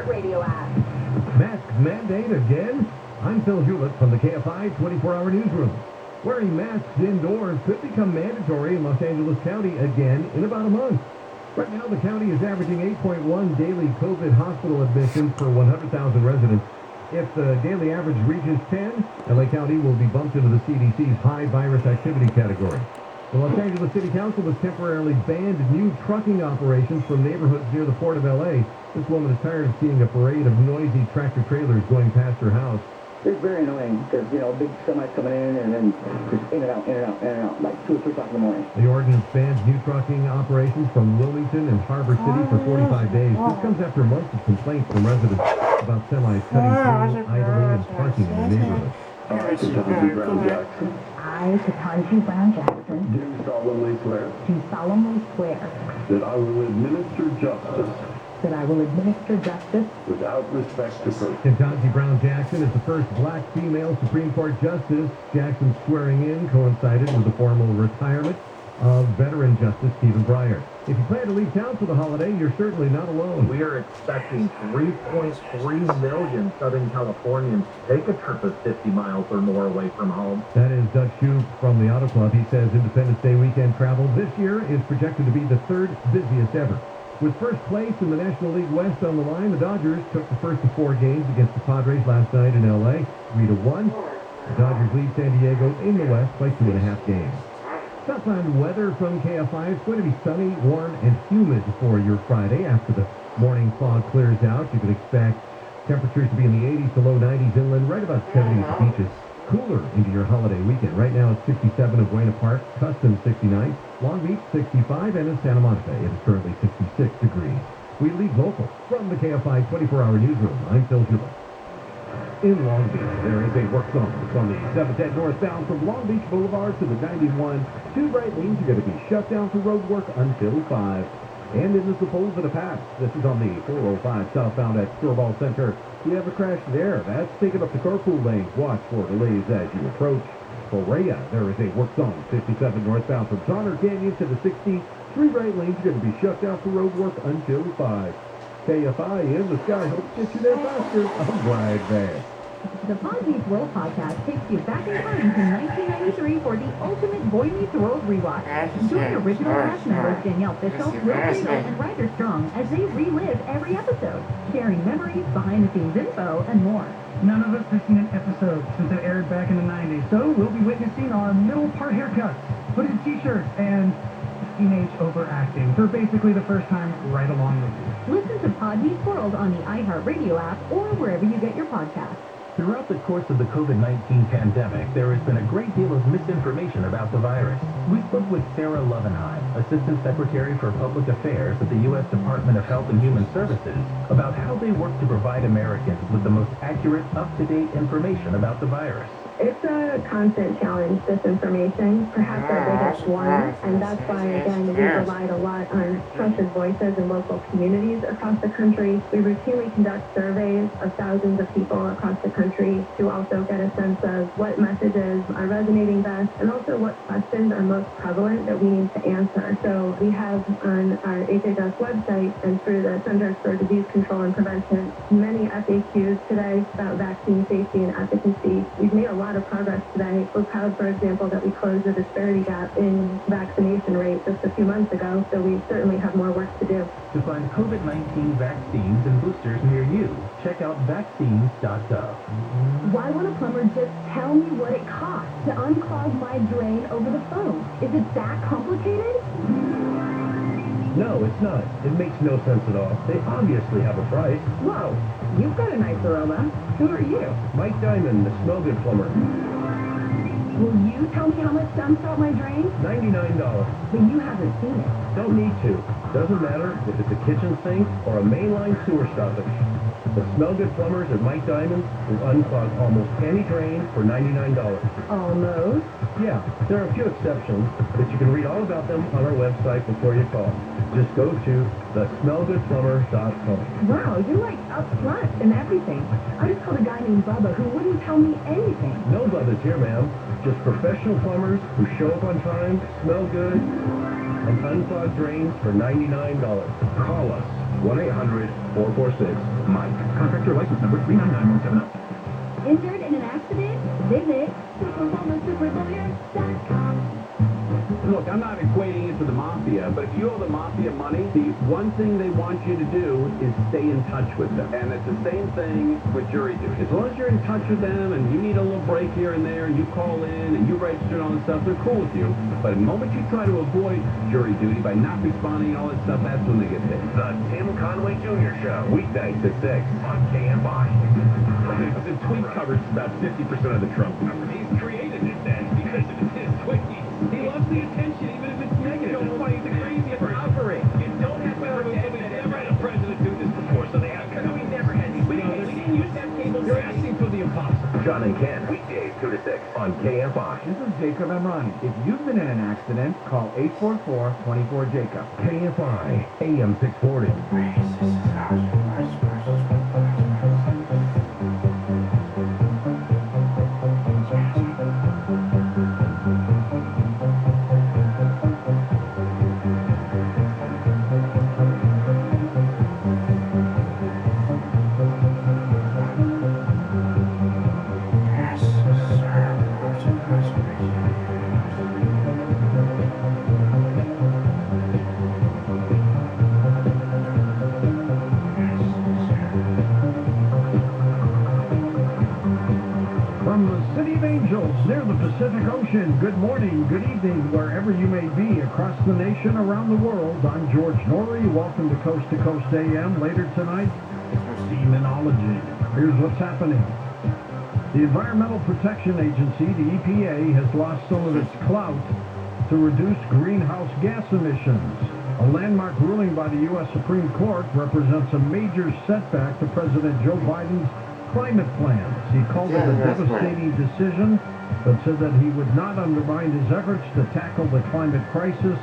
iHeart Radio app. Mask mandate again? I'm Phil Hewlett from the Kfi 24-hour newsroom. Wearing masks indoors could become mandatory in Los Angeles County again in about a month. Right now, the county is averaging 8.1 daily COVID hospital admissions per 100,000 residents. If the daily average reaches 10, LA County will be bumped into the CDC's high virus activity category. The Los Angeles City Council has temporarily banned new trucking operations from neighborhoods near the Port of LA. This woman is tired of seeing a parade of noisy tractor-trailers going past her house. It's very annoying because, big semis coming in and then just in and out, like 2 or 3 o'clock in the morning. The ordinance bans new trucking operations from Wilmington and Harbor City for 45 days. This comes after months of complaints from residents about semis cutting through, idling, and parking in the neighborhood. I, Jacoby Brown Jackson. I, Ketanji Brown Jackson. Do solemnly swear. Do solemnly swear. That I will administer justice. That I will administer justice. Without respect to person. Ketanji Brown Jackson is the first black female Supreme Court justice. Jackson's swearing in coincided with the formal retirement of veteran Justice Stephen Breyer. If you plan to leave town for the holiday, you're certainly not alone. We are expecting 3.3 million Southern Californians to take a trip of 50 miles or more away from home. That is Doug Shue from the Auto Club. He says Independence Day weekend travel this year is projected to be the 3rd busiest ever. With first place in the National League West on the line, the Dodgers took the first of 4 games against the Padres last night in L.A., 3-1. The Dodgers lead San Diego in the West by 2.5 games. Southland weather from KFI. It's going to be sunny, warm, and humid for your Friday. After the morning fog clears out, you can expect temperatures to be in the 80s to low 90s inland, right about 70 at the beaches. Cooler into your holiday weekend. Right now it's 67 in Buena Park, Tustin 69, Long Beach 65, and in Santa Monica it is currently 66 degrees. We lead local from the KFI 24-hour newsroom. I'm Phil Hewlett. In Long Beach, there is a work zone. It's on the 710 northbound from Long Beach Boulevard to the 91. 2 right lanes are going to be shut down for road work until 5. And in the Sepulveda Pass, this is on the 405 southbound at Storeball Center. We have a crash there. That's taken up the carpool lanes. Watch for delays as you approach. For Rhea, there is a work zone. 57 northbound from Tonner Canyon to the 60. 3 right lanes are going to be shut down for road work until 5. KFI in the sky hopes to get you there faster. I'm right there. The Pod Meets World podcast takes you back in time to 1993 for the ultimate Boy Meets World rewatch. Join original cast members Danielle Fishel, Will Friedle, and Ryder Strong as they relive every episode, sharing memories, behind-the-scenes info, and more. None of us have seen an episode since it aired back in the 90s, so we'll be witnessing our middle part haircuts, hooded t-shirts, and teenage overacting for basically the first time right along with you. Listen to Pod Meets World on the iHeart Radio app or wherever you get your podcasts. Throughout the course of the COVID-19 pandemic, there has been a great deal of misinformation about the virus. We spoke with Sarah Lovenheim, Assistant Secretary for Public Affairs at the U.S. Department of Health and Human Services, about how they work to provide Americans with the most accurate, up-to-date information about the virus. It's a constant challenge, disinformation, perhaps our biggest one, and that's why, again, we relied a lot on trusted voices in local communities across the country. We routinely conduct surveys of thousands of people across the country to also get a sense of what messages are resonating best and also what questions are most prevalent that we need to answer. So we have on our HHS website and through the Centers for Disease Control and Prevention many FAQs today about vaccine safety and efficacy. We've made a lot of progress today. We're proud, for example, that we closed the disparity gap in vaccination rate just a few months ago, so we certainly have more work to do. To find COVID-19 vaccines and boosters near you, check out vaccines.gov. Why won't a plumber just tell me what it costs to unclog my drain over the phone? Is it that complicated? No, it's not. It makes no sense at all. They obviously have a price. Whoa, you've got a nice aroma. Who are you? Mike Diamond, the smell good plumber. Will you tell me how much dumps out my drain? $99. But you haven't seen it. Don't need to. Doesn't matter if it's a kitchen sink or a mainline sewer stoppage. The smell good plumbers at Mike Diamond will unclog almost any drain for $99. Almost. Yeah, there are a few exceptions, but you can read all about them on our website before you call. Just go to thesmellgoodplumber.com. Wow, you're like up front and everything. I just called a guy named Bubba who wouldn't tell me anything. No Bubba's here, ma'am. Just professional plumbers who show up on time, smell good, and unclog drains for $99. Call us 1-800-446-MIKE. Contractor license number 399170. Injured in an accident? Visit superlawyer.com. Look, I'm not equating it to the mafia, but if you owe the mafia money, the one thing they want you to do is stay in touch with them. And it's the same thing with jury duty. As long as you're in touch with them and you need a little break here and there, and you call in and you register all this stuff, they're cool with you. But the moment you try to avoid jury duty by not responding and all that stuff, that's when they get hit. The Tim Conway Jr. Show, weeknights at 6 on KFI. The tweet covers about 50% of the Trump numbers. He's created it then because of his tweets. He loves the attention, even if it's negative. That's why he's the craziest operate. You don't have to forget that never had a president do this before, so they have to. We never had these. We didn't use that cable. You're asking for the impossible. John and Ken, weekdays 2 to 6 on KFI. This is Jacob Light. If you've been in an accident, call 844-24-JACOB. KFI, AM 640. Near the Pacific Ocean, good morning, good evening, wherever you may be across the nation, around the world. I'm George Norrie. Welcome to Coast AM. Later tonight, demonology. Here's what's happening. The Environmental Protection Agency, the EPA, has lost some of its clout to reduce greenhouse gas emissions. A landmark ruling by the U.S. Supreme Court represents a major setback to President Joe Biden's climate plans. He called it a devastating decision, but said that he would not undermine his efforts to tackle the climate crisis.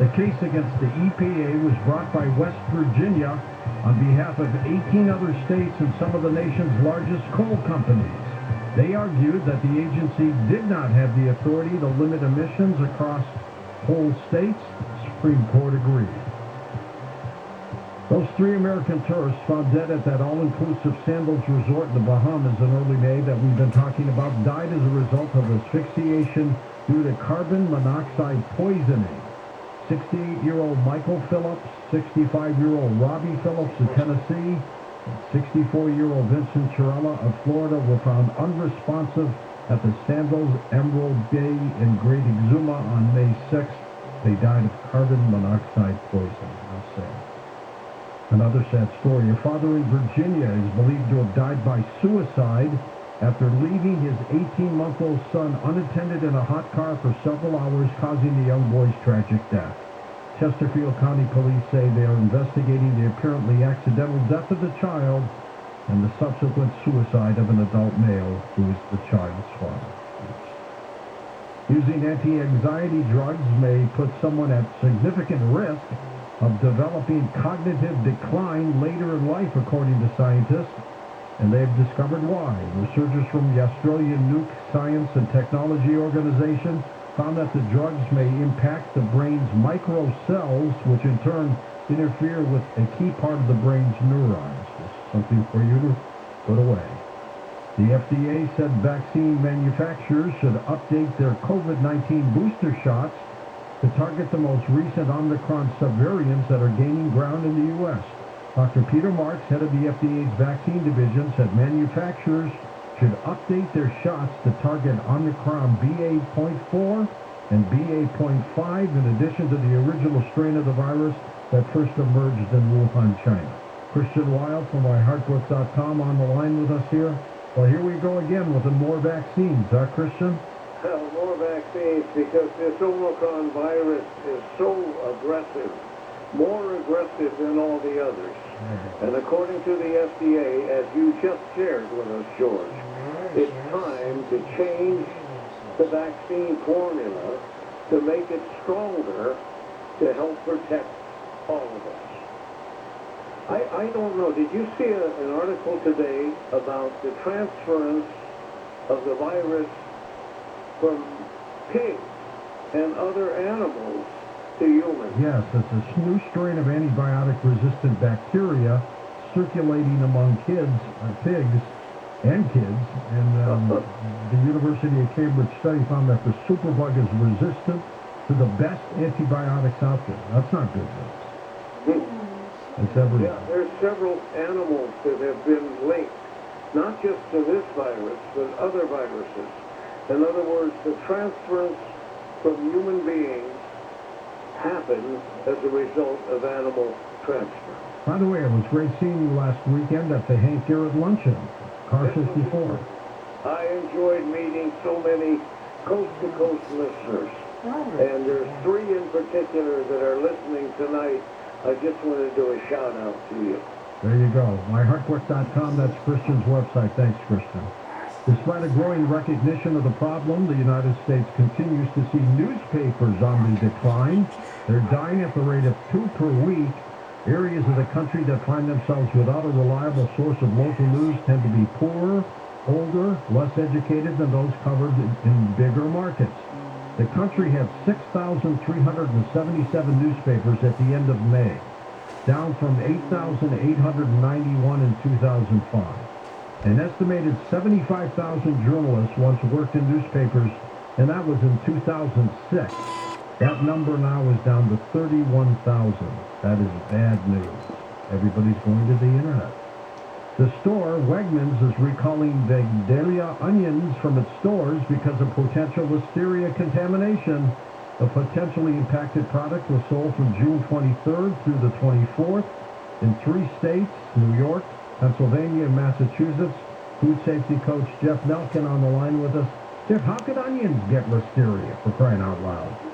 The case against the EPA was brought by West Virginia on behalf of 18 other states and some of the nation's largest coal companies. They argued that the agency did not have the authority to limit emissions across whole states. The Supreme Court agreed. Those 3 American tourists found dead at that all-inclusive Sandals resort in the Bahamas in early May that we've been talking about died as a result of asphyxiation due to carbon monoxide poisoning. 68-year-old Michael Phillips, 65-year-old Robbie Phillips of Tennessee, and 64-year-old Vincent Chirella of Florida were found unresponsive at the Sandals Emerald Bay in Great Exuma on May 6th. They died of carbon monoxide poisoning. How sad. Another sad story. A father in Virginia is believed to have died by suicide after leaving his 18-month-old son unattended in a hot car for several hours, causing the young boy's tragic death. Chesterfield County Police say they are investigating the apparently accidental death of the child and the subsequent suicide of an adult male who is the child's father. Using anti-anxiety drugs may put someone at significant risk of developing cognitive decline later in life, according to scientists, and they have discovered why. Researchers from the Australian Nuke Science and Technology Organization found that the drugs may impact the brain's microcells, which in turn interfere with a key part of the brain's neurons. This is something for you to put away. The FDA said vaccine manufacturers should update their COVID-19 booster shots to target the most recent Omicron subvariants that are gaining ground in the U.S. Dr. Peter Marks, head of the FDA's vaccine division, said manufacturers should update their shots to target Omicron BA.4 and BA.5 in addition to the original strain of the virus that first emerged in Wuhan, China. Christian Wild from iHeartBook.com on the line with us here. Well, here we go again with more vaccines, huh, Christian? More vaccines because this Omicron virus is so aggressive, more aggressive than all the others. And according to the FDA, as you just shared with us, George, it's time to change the vaccine formula to make it stronger to help protect all of us. I don't know, did you see an article today about the transference of the virus from pigs and other animals to humans? Yes, it's a new strain of antibiotic-resistant bacteria circulating among pigs, and kids. And the University of Cambridge study found that the superbug is resistant to the best antibiotics out there. That's not good news. It's everywhere. Yeah, there's several animals that have been linked, not just to this virus, but other viruses. In other words, the transference from human beings happens as a result of animal transfer. By the way, it was great seeing you last weekend at the Hank Garrett Luncheon, Car 54. I enjoyed meeting so many coast-to-coast listeners. And there's three in particular that are listening tonight. I just want to do a shout-out to you. There you go. MyHeartQuest.com, that's Christian's website. Thanks, Christian. Despite a growing recognition of the problem, the United States continues to see newspapers on the decline. They're dying at the rate of 2 per week. Areas of the country that find themselves without a reliable source of local news tend to be poorer, older, less educated than those covered in bigger markets. The country had 6,377 newspapers at the end of May, down from 8,891 in 2005. An estimated 75,000 journalists once worked in newspapers, and that was in 2006. That number now is down to 31,000. That is bad news. Everybody's going to the internet. The store, Wegmans, is recalling Vidalia onions from its stores because of potential listeria contamination. The potentially impacted product was sold from June 23rd through the 24th in 3 states, New York, Pennsylvania, and Massachusetts. Food safety coach Jeff Nelkin on the line with us. Jeff, how could onions get listeria, for crying out loud?